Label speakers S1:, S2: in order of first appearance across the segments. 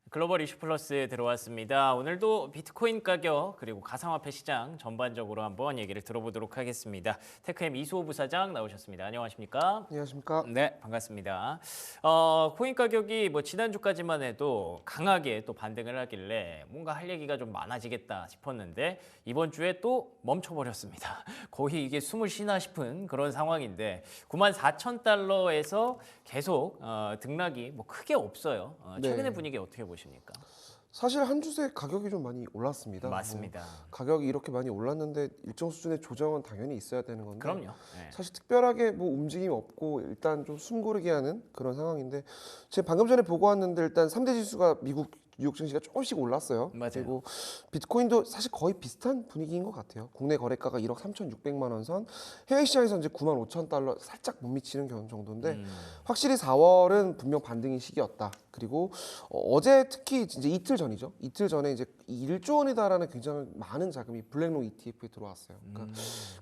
S1: 글로벌 이슈 플러스 들어왔습니다. 오늘도 비트코인 가격 그리고 가상화폐 시장 전반적으로 한번 얘기를 들어보도록 하겠습니다. 테크엠 이수호 부사장 나오셨습니다. 안녕하십니까?
S2: 안녕하십니까?
S1: 네, 반갑습니다. 코인 가격이 뭐 지난주까지만 해도 강하게 또 반등을 하길래 뭔가 할 얘기가 좀 많아지겠다 싶었는데 이번 주에 또 멈춰버렸습니다. 거의 이게 숨을 쉬나 싶은 그런 상황인데 94,000달러에서 계속 등락이 뭐 크게 없어요. 최근의
S2: 네.
S1: 분위기 어떻게 보십니까?
S2: 사실 한 주 새 가격이 좀 많이 올랐습니다.
S1: 맞습니다.
S2: 가격이 이렇게 많이 올랐는데 일정 수준의 조정은 당연히 있어야 되는 건데
S1: 그럼요. 네.
S2: 사실 특별하게 뭐 움직임 없고 일단 좀 숨고르게 하는 그런 상황인데 제가 방금 전에 보고 왔는데 일단 3대 지수가 미국 뉴욕 증시가 조금씩 올랐어요.
S1: 맞아요.
S2: 그리고 비트코인도 사실 거의 비슷한 분위기인 것 같아요. 국내 거래가가 1억 3,600만 원 선, 해외 시장에서 이제 95,000달러 살짝 못 미치는 정도인데 확실히 4월은 분명 반등의 시기였다. 그리고 어제 특히 이제 이틀 전이죠. 이틀 전에 이제 1조 원에 달하는 굉장히 많은 자금이 블랙록 ETF에 들어왔어요. 그러니까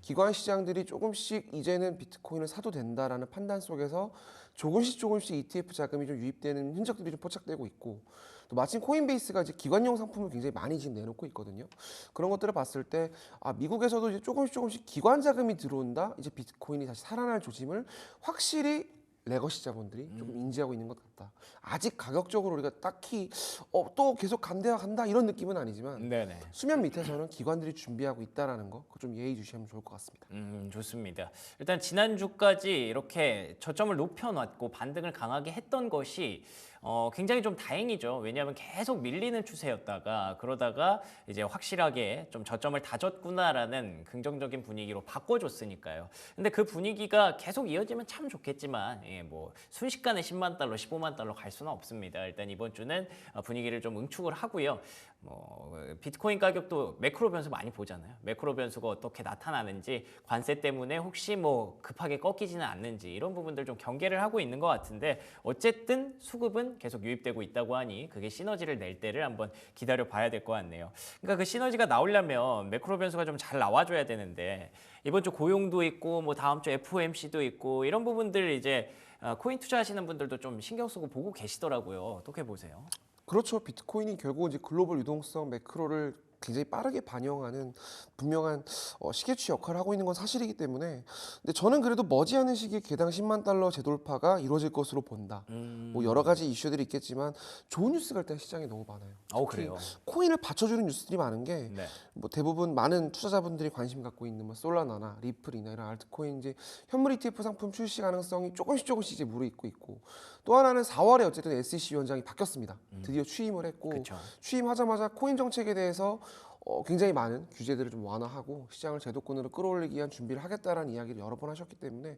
S2: 기관 시장들이 조금씩 이제는 비트코인을 사도 된다라는 판단 속에서 조금씩 ETF 자금이 좀 유입되는 흔적들이 좀 포착되고 있고 또 마침 코인베이스가 이제 기관용 상품을 굉장히 많이 지금 내놓고 있거든요. 그런 것들을 봤을 때 미국에서도 이제 조금씩 기관 자금이 들어온다. 이제 비트코인이 다시 살아날 조짐을 확실히 레거시 자본들이 조금 인지하고 있는 것 같다. 아직 가격적으로 우리가 딱히 또 계속 간다 이런 느낌은 아니지만
S1: 네네.
S2: 수면 밑에서는 기관들이 준비하고 있다라는 거 좀 예의주시하면 좋을 것 같습니다.
S1: 좋습니다. 일단 지난주까지 이렇게 저점을 높여놨고 반등을 강하게 했던 것이 굉장히 좀 다행이죠. 왜냐하면 계속 밀리는 추세였다가 그러다가 이제 확실하게 좀 저점을 다졌구나라는 긍정적인 분위기로 바꿔줬으니까요. 근데 그 분위기가 계속 이어지면 참 좋겠지만 뭐 순식간에 10만 달러, 15만 달러 갈 수는 없습니다. 일단 이번 주는 분위기를 좀 응축을 하고요. 뭐 비트코인 가격도 매크로 변수 많이 보잖아요. 매크로 변수가 어떻게 나타나는지 관세 때문에 혹시 뭐 급하게 꺾이지는 않는지 이런 부분들 좀 경계를 하고 있는 것 같은데 어쨌든 수급은 계속 유입되고 있다고 하니 그게 시너지를 낼 때를 한번 기다려 봐야 될 것 같네요. 그러니까 그 시너지가 나오려면 매크로 변수가 좀 잘 나와줘야 되는데 이번 주 고용도 있고 뭐 다음 주 FOMC도 있고 이런 부분들 이제 코인 투자하시는 분들도 좀 신경 쓰고 보고 계시더라고요. 어떻게 보세요?
S2: 그렇죠. 비트코인이 결국 이제 글로벌 유동성 매크로를 굉장히 빠르게 반영하는 분명한 시계추 역할을 하고 있는 건 사실이기 때문에 근데 저는 그래도 머지않은 시기에 개당 10만 달러 재돌파가 이루어질 것으로 본다. 뭐 여러 가지 이슈들이 있겠지만 좋은 뉴스가 일단 시장에 너무 많아요. 특히
S1: 그래요.
S2: 코인을 받쳐주는 뉴스들이 많은 게
S1: 네.
S2: 뭐 대부분 많은 투자자분들이 관심 갖고 있는 뭐 솔라나나 리플이나 이런 알트코인 이제 현물 ETF 상품 출시 가능성이 조금씩 이제 무르익고 있고 또 하나는 4월에 어쨌든 SEC 위원장이 바뀌었습니다. 드디어 취임을 했고
S1: 그쵸.
S2: 취임하자마자 코인 정책에 대해서 굉장히 많은 규제들을 좀 완화하고 시장을 제도권으로 끌어올리기 위한 준비를 하겠다라는 이야기를 여러 번 하셨기 때문에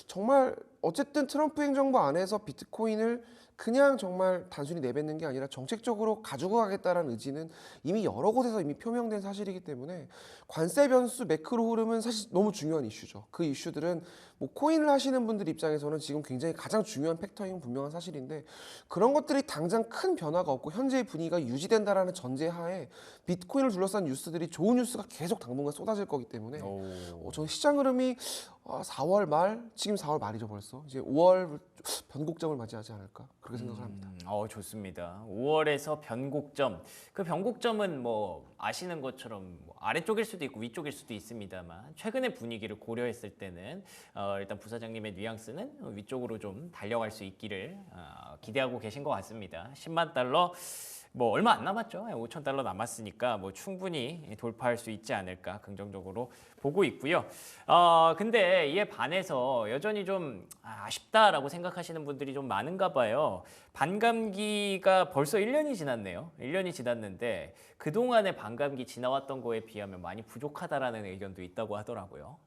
S2: 정말 어쨌든 트럼프 행정부 안에서 비트코인을 그냥 정말 단순히 내뱉는 게 아니라 정책적으로 가지고 가겠다라는 의지는 이미 여러 곳에서 이미 표명된 사실이기 때문에 관세 변수 매크로 흐름은 사실 너무 중요한 이슈죠. 그 이슈들은 뭐 코인을 하시는 분들 입장에서는 지금 굉장히 가장 중요한 팩터인 분명한 사실인데 그런 것들이 당장 큰 변화가 없고 현재의 분위기가 유지된다라는 전제하에 비트코인을 둘러싼 뉴스들이 좋은 뉴스가 계속 당분간 쏟아질 거기 때문에 저는 시장 흐름이 4월 말, 지금 4월 말이죠 벌써. 이제 5월 변곡점을 맞이하지 않을까 그렇게 생각을 합니다.
S1: 좋습니다. 5월에서 변곡점. 그 변곡점은 뭐 아시는 것처럼 뭐 아래쪽일 수도 있고 위쪽일 수도 있습니다만 최근의 분위기를 고려했을 때는 일단 부사장님의 뉘앙스는 위쪽으로 좀 달려갈 수 있기를 기대하고 계신 것 같습니다. 10만 달러 뭐 얼마 안 남았죠. 5천 달러 남았으니까 뭐 충분히 돌파할 수 있지 않을까 긍정적으로 보고 있고요. 근데 이에 반해서 여전히 좀 아쉽다라고 생각하시는 분들이 좀 많은가 봐요. 반감기가 벌써 1년이 지났네요. 1년이 지났는데 그동안의 반감기 지나왔던 거에 비하면 많이 부족하다라는 의견도 있다고 하더라고요.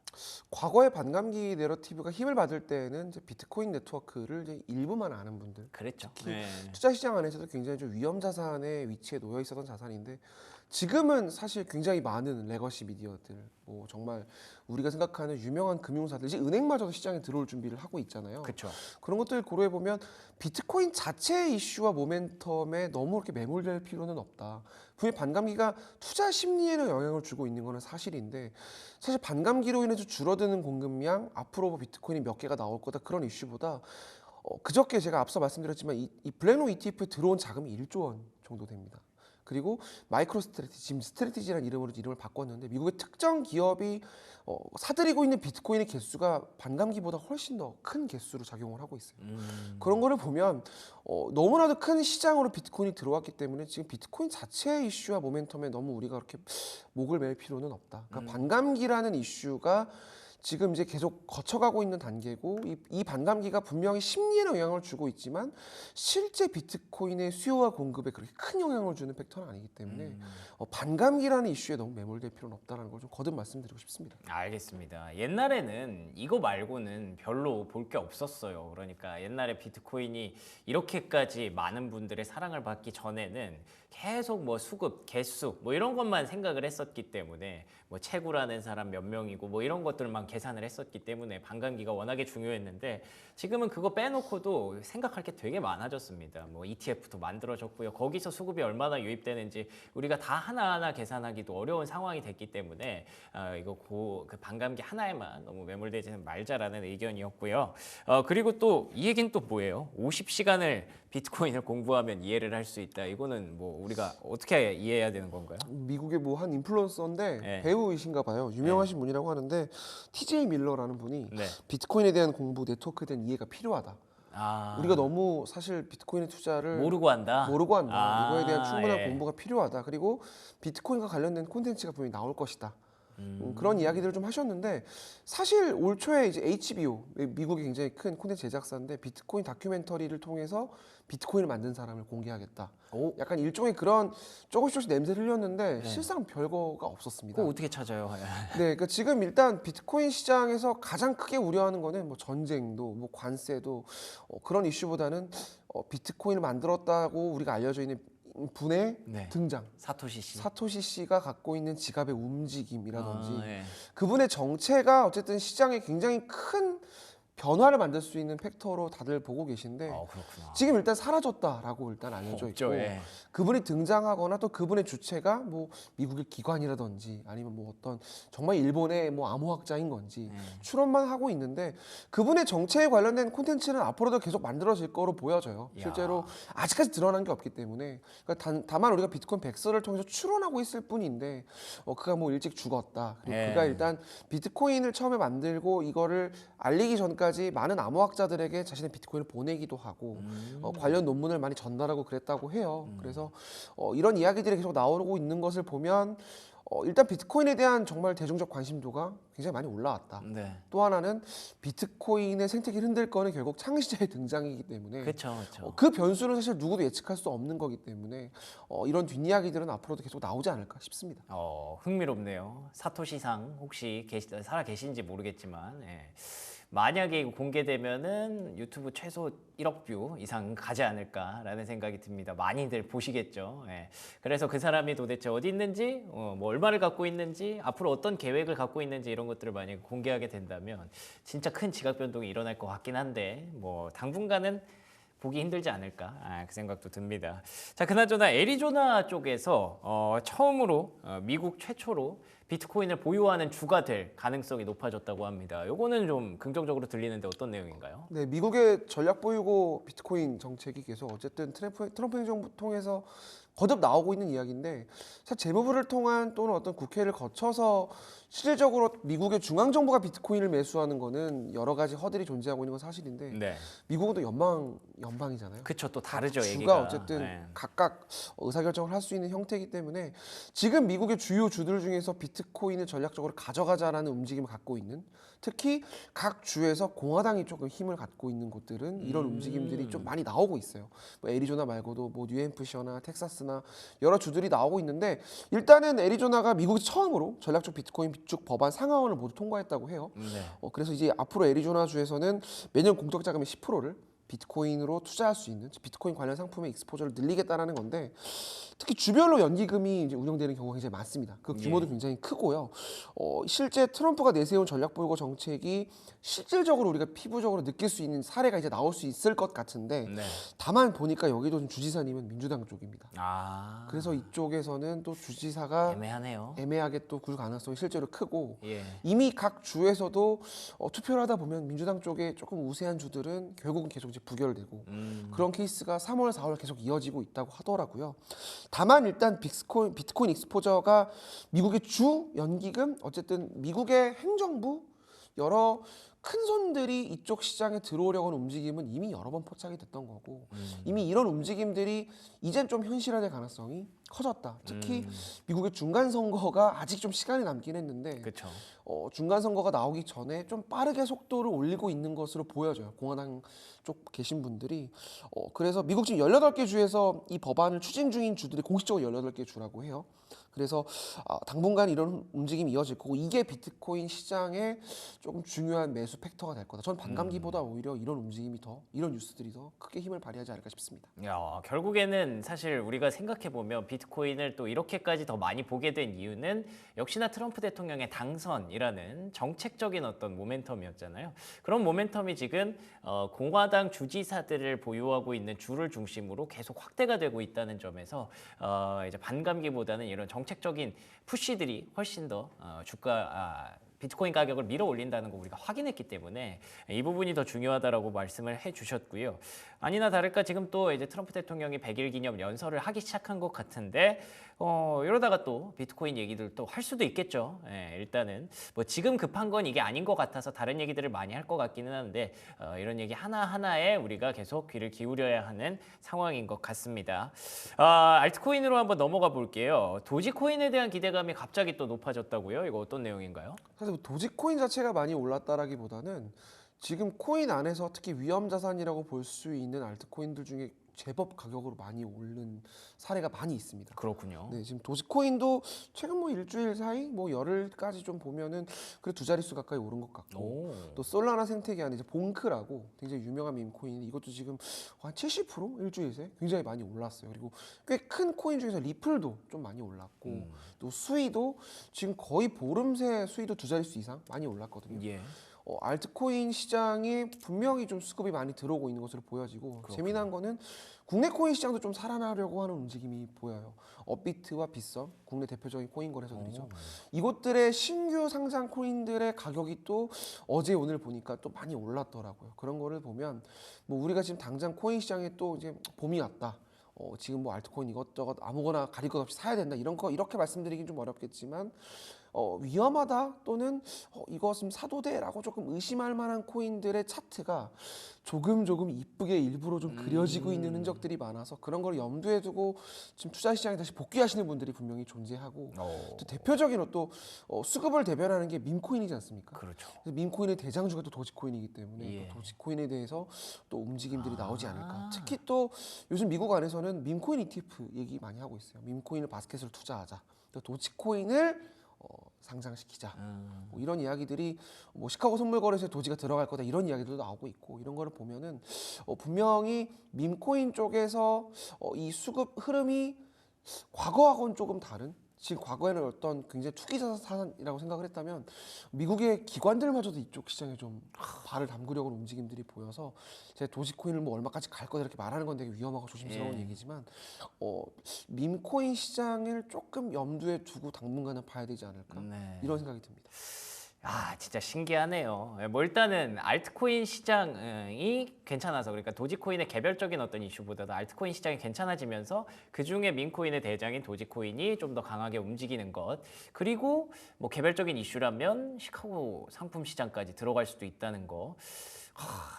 S2: 과거의 반감기 내러티브가 힘을 받을 때는 이제 비트코인 네트워크를 이제 일부만 아는 분들,
S1: 그랬죠.
S2: 특히
S1: 네.
S2: 투자 시장 안에서도 굉장히 좀 위험 자산의 위치에 놓여 있었던 자산인데 지금은 사실 굉장히 많은 레거시 미디어들, 뭐 정말 우리가 생각하는 유명한 금융사들, 이제 은행마저도 시장에 들어올 준비를 하고 있잖아요.
S1: 그렇죠.
S2: 그런 것들 고려해 보면 비트코인 자체의 이슈와 모멘텀에 너무 그렇게 매몰될 필요는 없다. 분명히 반감기가 투자 심리에는 영향을 주고 있는 것은 사실인데 사실 반감기로 인해서 줄어드는 공급량, 앞으로 비트코인이 몇 개가 나올 거다 그런 이슈보다 그저께 제가 앞서 말씀드렸지만 이 블랙록 ETF에 들어온 자금이 1조 원 정도 됩니다. 그리고 마이크로 스트래티지, 지금 스트래티지라는 이름으로 이름을 바꿨는데 미국의 특정 기업이 사들이고 있는 비트코인의 개수가 반감기보다 훨씬 더 큰 개수로 작용을 하고 있어요. 그런 거를 보면 너무나도 큰 시장으로 비트코인이 들어왔기 때문에 지금 비트코인 자체의 이슈와 모멘텀에 너무 우리가 그렇게 목을 맬 필요는 없다. 그러니까 반감기라는 이슈가 지금 이제 계속 거쳐가고 있는 단계고 이 반감기가 분명히 심리에는 영향을 주고 있지만 실제 비트코인의 수요와 공급에 그렇게 큰 영향을 주는 팩터는 아니기 때문에 반감기라는 이슈에 너무 매몰될 필요는 없다는 걸 좀 거듭 말씀드리고 싶습니다.
S1: 알겠습니다. 옛날에는 이거 말고는 별로 볼 게 없었어요. 그러니까 옛날에 비트코인이 이렇게까지 많은 분들의 사랑을 받기 전에는 계속 뭐 수급, 개수 뭐 이런 것만 생각을 했었기 때문에 뭐 채굴하는 사람 몇 명이고 뭐 이런 것들만 계산을 했었기 때문에 반감기가 워낙에 중요했는데 지금은 그거 빼놓고도 생각할 게 되게 많아졌습니다. 뭐 ETF도 만들어졌고요. 거기서 수급이 얼마나 유입되는지 우리가 다 하나하나 계산하기도 어려운 상황이 됐기 때문에 이거 그 반감기 하나에만 너무 매몰되지는 말자라는 의견이었고요. 그리고 또 이 얘기는 또 뭐예요? 50시간을 비트코인을 공부하면 이해를 할 수 있다. 이거는 뭐 우리가 어떻게 이해해야 되는 건가요?
S2: 미국의 뭐 한 인플루언서인데
S1: 네.
S2: 배우이신가 봐요. 유명하신 분이라고 하는데 TJ 밀러라는 분이
S1: 네.
S2: 비트코인에 대한 공부, 네트워크에 대한 이해가 필요하다. 우리가 너무 사실 비트코인의 투자를
S1: 모르고 한다.
S2: 이거에 대한 충분한
S1: 예.
S2: 공부가 필요하다. 그리고 비트코인과 관련된 콘텐츠가 분명히 나올 것이다. 그런 이야기들을 좀 하셨는데 사실 올 초에 이제 HBO 미국의 굉장히 큰 콘텐츠 제작사인데 비트코인 다큐멘터리를 통해서 비트코인을 만든 사람을 공개하겠다.
S1: 오.
S2: 약간 일종의 그런 조금씩 냄새를 흘렸는데 실상 별거가 없었습니다.
S1: 그거 어떻게 찾아요?
S2: 네, 그러니까 지금 일단 비트코인 시장에서 가장 크게 우려하는 거는 뭐 전쟁도, 뭐 관세도 그런 이슈보다는 비트코인을 만들었다고 우리가 알려져 있는 분의
S1: 네.
S2: 등장.
S1: 사토시 씨.
S2: 사토시 씨가 갖고 있는 지갑의 움직임이라든지
S1: 예.
S2: 그분의 정체가 어쨌든 시장에 굉장히 큰 변화를 만들 수 있는 팩터로 다들 보고 계신데
S1: 그렇구나.
S2: 지금 일단 사라졌다라고 일단 알려져
S1: 없죠,
S2: 있고
S1: 예.
S2: 그분이 등장하거나 또 그분의 주체가 뭐 미국의 기관이라든지 아니면 뭐 어떤 정말 일본의 뭐 암호학자인 건지 추론만 하고 있는데 그분의 정체에 관련된 콘텐츠는 앞으로도 계속 만들어질 거로 보여져요. 실제로 아직까지 드러난 게 없기 때문에 그러니까 다만 우리가 비트코인 백서를 통해서 추론하고 있을 뿐인데 그가 뭐 일찍 죽었다. 그리고
S1: 예.
S2: 그가 일단 비트코인을 처음에 만들고 이거를 알리기 전까지 많은 암호학자들에게 자신의 비트코인을 보내기도 하고 관련 논문을 많이 전달하고 그랬다고 해요. 그래서 이런 이야기들이 계속 나오고 있는 것을 보면 일단 비트코인에 대한 정말 대중적 관심도가 굉장히 많이 올라왔다.
S1: 네.
S2: 또 하나는 비트코인의 생태계를 흔들 거는 결국 창시자의 등장이기 때문에
S1: 그렇죠.
S2: 그 변수는 사실 누구도 예측할 수 없는 거기 때문에 이런 뒷이야기들은 앞으로도 계속 나오지 않을까 싶습니다.
S1: 흥미롭네요. 사토시상 혹시 살아 계신지 모르겠지만 만약에 이거 공개되면은 유튜브 최소 1억 뷰 이상 가지 않을까라는 생각이 듭니다. 많이들 보시겠죠. 그래서 그 사람이 도대체 어디 있는지, 뭐 얼마를 갖고 있는지, 앞으로 어떤 계획을 갖고 있는지 이런 것들을 만약에 공개하게 된다면 진짜 큰 지각 변동이 일어날 것 같긴 한데 뭐 당분간은 보기 힘들지 않을까 그 생각도 듭니다. 자, 그나저나 애리조나 쪽에서 처음으로 미국 최초로 비트코인을 보유하는 주가 될 가능성이 높아졌다고 합니다. 이거는 좀 긍정적으로 들리는데 어떤 내용인가요?
S2: 네, 미국의 전략 보유고 비트코인 정책이 계속 어쨌든 트럼프 행정부 통해서 거듭 나오고 있는 이야기인데 사실 재무부를 통한 또는 어떤 국회를 거쳐서 실질적으로 미국의 중앙 정부가 비트코인을 매수하는 거는 여러 가지 허들이 존재하고 있는 건 사실인데
S1: 네.
S2: 미국은 또 연방이잖아요.
S1: 그쵸, 또 다르죠,
S2: 주가
S1: 얘기가.
S2: 어쨌든 각각 의사결정을 할 수 있는 형태이기 때문에 지금 미국의 주요 주들 중에서 비트코인을 전략적으로 가져가자라는 움직임을 갖고 있는 특히 각 주에서 공화당이 조금 힘을 갖고 있는 곳들은 이런 움직임들이 좀 많이 나오고 있어요. 뭐 애리조나 말고도 뭐 뉴햄프셔나 텍사스나 여러 주들이 나오고 있는데 일단은 애리조나가 미국이 처음으로 전략적 비트코인 비축 법안 상하원을 모두 통과했다고 해요.
S1: 네.
S2: 그래서 이제 앞으로 애리조나 주에서는 매년 공적 자금의 10%를 비트코인으로 투자할 수 있는 비트코인 관련 상품의 익스포저를 늘리겠다라는 건데 특히 주별로 연기금이 이제 운영되는 경우가 굉장히 많습니다. 그 규모도 굉장히 크고요. 실제 트럼프가 내세운 전략 보유고 정책이 실질적으로 우리가 피부적으로 느낄 수 있는 사례가 이제 나올 수 있을 것 같은데
S1: 네.
S2: 다만 보니까 여기도 좀 주지사님은 민주당 쪽입니다.
S1: 그래서
S2: 그래서 이쪽에서는 또 주지사가
S1: 애매하네요.
S2: 애매하게 또 굴 가능성이 실제로 크고
S1: 예.
S2: 이미 각 주에서도 투표를 하다 보면 민주당 쪽에 조금 우세한 주들은 결국은 계속 이제 이제 부결되고 그런 케이스가 3월, 4월 계속 이어지고 있다고 하더라고요. 다만 일단 비트코인 익스포저가 미국의 주 연기금, 어쨌든 미국의 행정부 여러 큰 손들이 이쪽 시장에 들어오려고 하는 움직임은 이미 여러 번 포착이 됐던 거고 이미 이런 움직임들이 이젠 좀 현실화될 가능성이 커졌다. 특히 미국의 중간 선거가 아직 좀 시간이 남긴 했는데
S1: 그렇죠.
S2: 중간 선거가 나오기 전에 좀 빠르게 속도를 올리고 있는 것으로 보여져요. 공화당 쪽 계신 분들이. 그래서 미국 지금 18개 주에서 이 법안을 추진 중인 주들이 공식적으로 18개 주라고 해요. 그래서 당분간 이런 움직임이 이어질 거고 이게 비트코인 시장에 조금 중요한 매수 팩터가 될 거다. 전 반감기보다 오히려 이런 움직임이 더, 이런 뉴스들이 더 크게 힘을 발휘하지 않을까 싶습니다.
S1: 야, 결국에는 사실 우리가 생각해 보면 비트코인을 또 이렇게까지 더 많이 보게 된 이유는 역시나 트럼프 대통령의 당선이라는 정책적인 어떤 모멘텀이었잖아요. 그런 모멘텀이 지금 공화당 주지사들을 보유하고 있는 주를 중심으로 계속 확대가 되고 있다는 점에서 이제 반감기보다는 이런 정책적인 푸시들이 훨씬 더 비트코인 가격을 밀어 올린다는 거 우리가 확인했기 때문에 이 부분이 더 중요하다라고 말씀을 해주셨고요. 아니나 다를까 지금 또 이제 트럼프 대통령이 100일 기념 연설을 하기 시작한 것 같은데 이러다가 또 비트코인 얘기들 또 할 수도 있겠죠. 일단은 뭐 지금 급한 건 이게 아닌 것 같아서 다른 얘기들을 많이 할 것 같기는 한데 이런 얘기 하나하나에 우리가 계속 귀를 기울여야 하는 상황인 것 같습니다. 알트코인으로 한번 넘어가 볼게요. 도지코인에 대한 기대감이 갑자기 또 높아졌다고요? 이거 어떤 내용인가요?
S2: 사실 뭐 도지코인 자체가 많이 올랐다라기보다는 지금 코인 안에서 특히 위험 자산이라고 볼 수 있는 알트코인들 중에 제법 가격으로 많이 오른 사례가 많이 있습니다.
S1: 그렇군요.
S2: 네, 지금 도지코인도 최근 뭐 일주일 사이 뭐 열흘까지 좀 보면은 그래 두 자릿수 가까이 오른 것 같고
S1: 오.
S2: 또 솔라나 생태계 안에 이제 봉크라고 굉장히 유명한 밈코인인데 이것도 지금 한 70% 일주일 새 굉장히 많이 올랐어요. 그리고 꽤 큰 코인 중에서 리플도 좀 많이 올랐고 또 수위도 지금 거의 보름 새 수위도 두 자릿수 이상 많이 올랐거든요.
S1: 예.
S2: 알트코인 시장이 분명히 좀 수급이 많이 들어오고 있는 것으로 보여지고
S1: 그렇군요.
S2: 재미난 거는 국내 코인 시장도 좀 살아나려고 하는 움직임이 보여요. 업비트와 빗썸, 국내 대표적인 코인 거래소들이죠. 이곳들의 신규 상장 코인들의 가격이 또 어제 오늘 보니까 또 많이 올랐더라고요. 그런 거를 보면 뭐 우리가 지금 당장 코인 시장에 또 이제 봄이 왔다. 지금 뭐 알트코인 이것저것 아무거나 가릴 것 없이 사야 된다 이런 거 이렇게 말씀드리긴 좀 어렵겠지만 위험하다 또는 이것은 사도 돼라고 조금 의심할 만한 코인들의 차트가 조금 이쁘게 일부러 좀 그려지고 있는 흔적들이 많아서 그런 걸 염두에 두고 지금 투자 시장에 다시 복귀하시는 분들이 분명히 존재하고 또 대표적인 또 수급을 대변하는 게 밈코인이지 않습니까?
S1: 그렇죠.
S2: 그래서 밈코인의 대장주가 또 도지코인이기 때문에
S1: 예.
S2: 또 도지코인에 대해서 또 움직임들이 나오지 않을까. 특히 또 요즘 미국 안에서는 밈코인 ETF 얘기 많이 하고 있어요. 밈코인을 바스켓으로 투자하자. 또 도지코인을 상장시키자. 뭐 이런 이야기들이 뭐 시카고 선물거래소에 도지가 들어갈 거다 이런 이야기들도 나오고 있고 이런 거를 보면은 분명히 밈코인 쪽에서 이 수급 흐름이 과거하고는 조금 다른. 지금 과거에는 어떤 굉장히 투기 자산이라고 생각을 했다면 미국의 기관들마저도 이쪽 시장에 좀 발을 담그려고 하는 움직임들이 보여서 제가 도지코인을 뭐 얼마까지 갈 거다 이렇게 말하는 건 되게 위험하고 조심스러운 얘기지만 밈코인 시장을 조금 염두에 두고 당분간은 봐야 되지 않을까
S1: 네.
S2: 이런 생각이 듭니다.
S1: 진짜 신기하네요. 뭐 일단은 알트코인 시장이 괜찮아서 그러니까 도지코인의 개별적인 어떤 이슈보다도 알트코인 시장이 괜찮아지면서 그 중에 밈코인의 대장인 도지코인이 좀 더 강하게 움직이는 것 그리고 뭐 개별적인 이슈라면 시카고 상품 시장까지 들어갈 수도 있다는 거.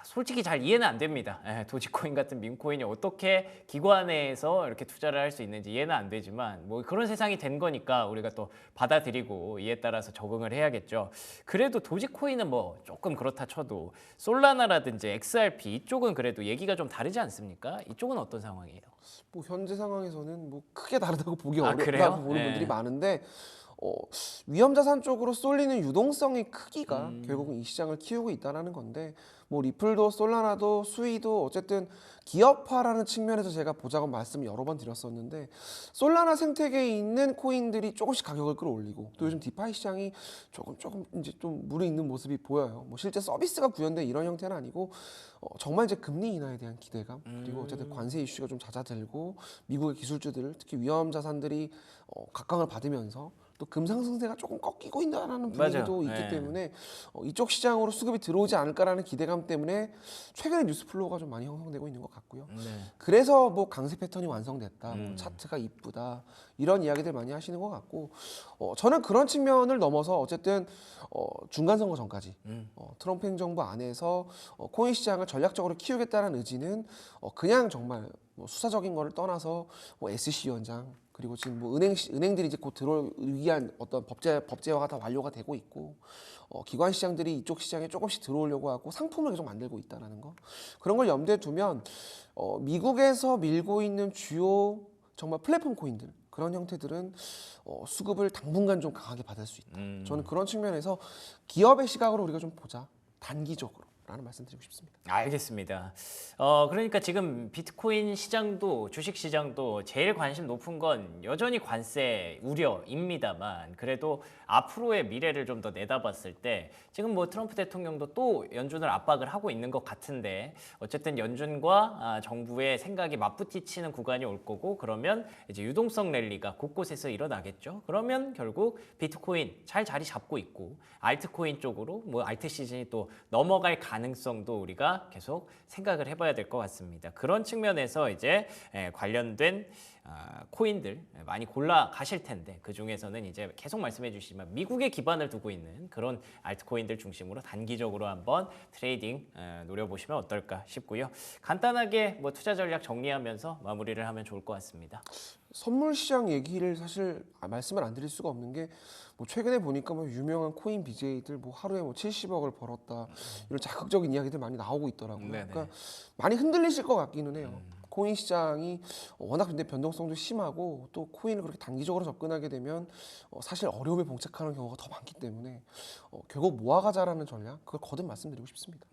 S1: 솔직히 잘 이해는 안 됩니다. 도지코인 같은 밈코인이 어떻게 기관에서 이렇게 투자를 할 수 있는지 이해는 안 되지만 뭐 그런 세상이 된 거니까 우리가 또 받아들이고 이에 따라서 적응을 해야겠죠. 그래도 도지코인은 뭐 조금 그렇다 쳐도 솔라나라든지 XRP 이쪽은 그래도 얘기가 좀 다르지 않습니까? 이쪽은 어떤 상황이에요?
S2: 뭐 현재 상황에서는 뭐 크게 다르다고 보기
S1: 그래요?
S2: 어렵다고 보는 분들이 많은데 위험 자산 쪽으로 쏠리는 유동성의 크기가 결국은 이 시장을 키우고 있다는 건데 뭐 리플도 솔라나도 수위도 어쨌든 기업화라는 측면에서 제가 보자고 말씀을 여러 번 드렸었는데 솔라나 생태계에 있는 코인들이 조금씩 가격을 끌어올리고 또 요즘 디파이 시장이 조금 이제 좀 무르익는 모습이 보여요. 뭐 실제 서비스가 구현된 이런 형태는 아니고 정말 이제 금리 인하에 대한 기대감 그리고 어쨌든 관세 이슈가 좀 잦아들고 미국의 기술주들 특히 위험 자산들이 각광을 받으면서 또 금상승세가 조금 꺾이고 있다라는
S1: 맞아요.
S2: 분위기도 있기
S1: 네.
S2: 때문에 이쪽 시장으로 수급이 들어오지 않을까라는 기대감 때문에 최근에 뉴스 플로우가 좀 많이 형성되고 있는 것 같고요.
S1: 네.
S2: 그래서 뭐 강세 패턴이 완성됐다, 뭐 차트가 이쁘다 이런 이야기들 많이 하시는 것 같고 저는 그런 측면을 넘어서 어쨌든 중간 선거 전까지 트럼프 행정부 안에서 코인 시장을 전략적으로 키우겠다는 의지는 그냥 정말 뭐 수사적인 거를 떠나서 뭐 SC 위원장 그리고 지금 뭐 은행들이 이제 곧 들어올 위한 어떤 법제화가 다 완료가 되고 있고 기관 시장들이 이쪽 시장에 조금씩 들어오려고 하고 상품을 계속 만들고 있다는 거 그런 걸 염두에 두면 미국에서 밀고 있는 주요 정말 플랫폼 코인들 그런 형태들은 수급을 당분간 좀 강하게 받을 수 있다. 저는 그런 측면에서 기업의 시각으로 우리가 좀 보자 단기적으로. 라는 말씀드리고 싶습니다.
S1: 알겠습니다. 그러니까 지금 비트코인 시장도 주식 시장도 제일 관심 높은 건 여전히 관세 우려입니다만 그래도 앞으로의 미래를 좀 더 내다봤을 때 지금 뭐 트럼프 대통령도 또 연준을 압박을 하고 있는 것 같은데 어쨌든 연준과 정부의 생각이 맞부딪히는 구간이 올 거고 그러면 이제 유동성 랠리가 곳곳에서 일어나겠죠. 그러면 결국 비트코인 잘 자리 잡고 있고 알트코인 쪽으로 뭐 알트 시즌이 또 넘어갈 가능성도 우리가 계속 생각을 해봐야 될 것 같습니다. 그런 측면에서 이제 관련된 코인들 많이 골라 가실 텐데 그 중에서는 이제 계속 말씀해 주시지만 미국에 기반을 두고 있는 그런 알트코인들 중심으로 단기적으로 한번 트레이딩 노려보시면 어떨까 싶고요. 간단하게 뭐 투자 전략 정리하면서 마무리를 하면 좋을 것 같습니다.
S2: 선물 시장 얘기를 사실 말씀을 안 드릴 수가 없는 게 뭐 최근에 보니까 뭐 유명한 코인 BJ들 뭐 하루에 뭐 70억을 벌었다 이런 자극적인 이야기들 많이 나오고 있더라고요.
S1: 네네.
S2: 그러니까 많이 흔들리실 것 같기는 해요. 코인 시장이 워낙 근데 변동성도 심하고 또 코인을 그렇게 단기적으로 접근하게 되면 사실 어려움에 봉착하는 경우가 더 많기 때문에 결국 모아가자라는 전략 그걸 거듭 말씀드리고 싶습니다.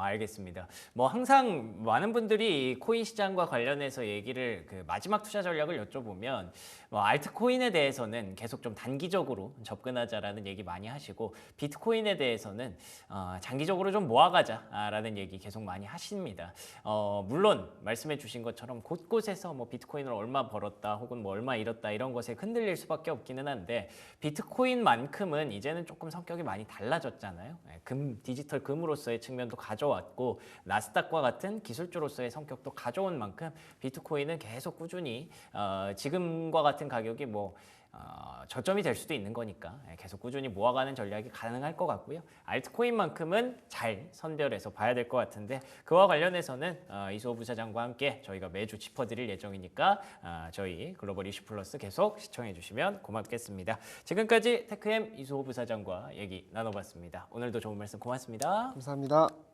S1: 알겠습니다. 뭐 항상 많은 분들이 이 코인 시장과 관련해서 얘기를 그 마지막 투자 전략을 여쭤보면 뭐 알트코인에 대해서는 계속 좀 단기적으로 접근하자라는 얘기 많이 하시고 비트코인에 대해서는 장기적으로 좀 모아가자라는 얘기 계속 많이 하십니다. 물론 말씀해 주신 것처럼 곳곳에서 뭐 비트코인을 얼마 벌었다 혹은 뭐 얼마 잃었다 이런 것에 흔들릴 수밖에 없기는 한데 비트코인만큼은 이제는 조금 성격이 많이 달라졌잖아요. 디지털 금으로서의 측면도 가져왔고 나스닥과 같은 기술주로서의 성격도 가져온 만큼 비트코인은 계속 꾸준히 지금과 같은 가격이 뭐 저점이 될 수도 있는 거니까 계속 꾸준히 모아가는 전략이 가능할 것 같고요. 알트코인만큼은 잘 선별해서 봐야 될 것 같은데 그와 관련해서는 이수호 부사장과 함께 저희가 매주 짚어드릴 예정이니까 저희 글로벌 이슈 플러스 계속 시청해 주시면 고맙겠습니다. 지금까지 테크엠 이수호 부사장과 얘기 나눠봤습니다. 오늘도 좋은 말씀 고맙습니다.
S2: 감사합니다.